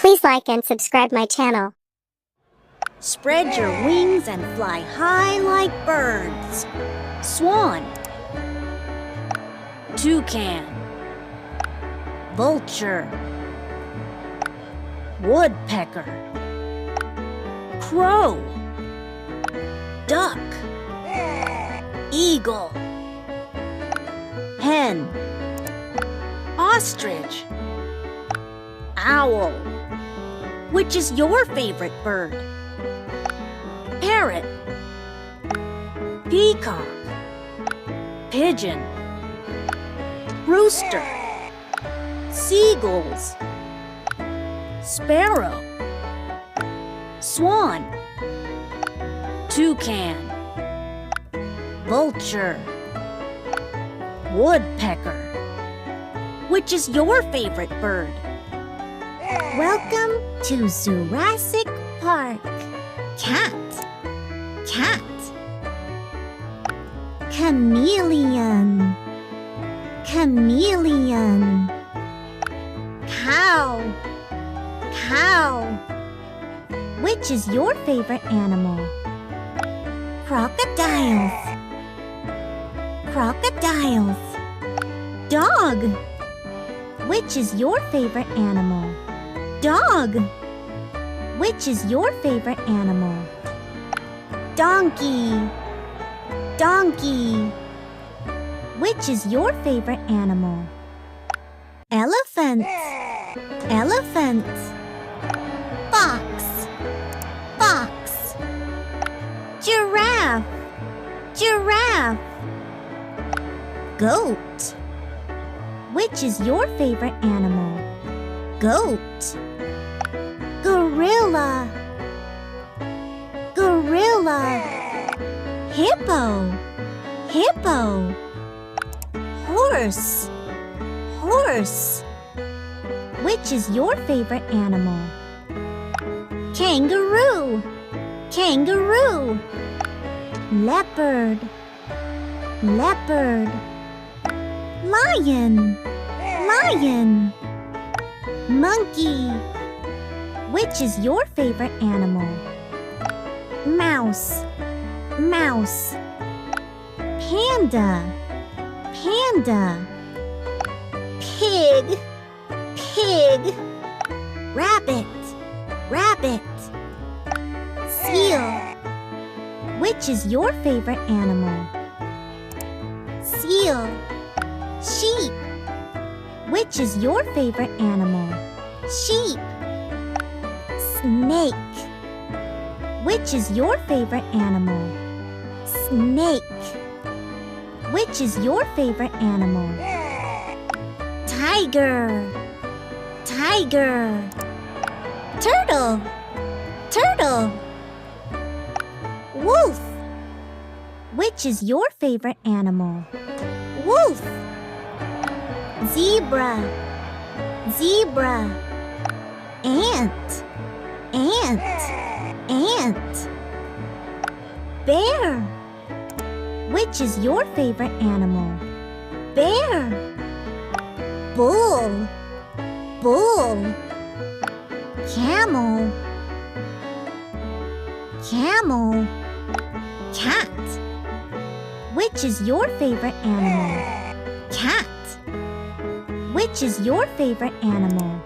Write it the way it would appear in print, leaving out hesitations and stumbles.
Please like and subscribe my channel. Spread your wings and fly high like birds. Swan. Toucan. Vulture. Woodpecker. Crow. Duck. Eagle. Hen. Ostrich. Owl. Which is your favorite bird? Parrot. Peacock. Pigeon. Rooster. Seagulls. Sparrow. Swan. Toucan. Vulture. Woodpecker. Which is your favorite bird? Welcome to Jurassic Park. Cat. Cat. Chameleon. Chameleon. Cow. Cow. Which is your favorite animal? Crocodiles. Crocodiles. Dog. Which is your favorite animal? Dog. Which is your favorite animal? Donkey. Donkey. Which is your favorite animal? Elephant. Elephant. Fox. Fox. Giraffe. Giraffe. Goat. Which is your favorite animal? Goat. Gorilla. Gorilla. Hippo. Hippo. Horse. Horse. Which is your favorite animal? Kangaroo. Kangaroo. Leopard. Leopard. Lion. Lion. Monkey. Which is your favorite animal? Mouse. Mouse. Panda. Panda. Pig. Pig. Rabbit. Rabbit. Seal. Which is your favorite animal? Seal. Sheep. Which is your favorite animal? Sheep. Snake. Which is your favorite animal? Snake. Which is your favorite animal? Tiger. Tiger. Turtle. Turtle. Wolf. Which is your favorite animal? Wolf. Zebra. Zebra. Ant. Ant. Ant. Bear. Which is your favorite animal? Bear. Bull. Bull. Camel. Camel. Cat. Which is your favorite animal? Cat. Which is your favorite animal?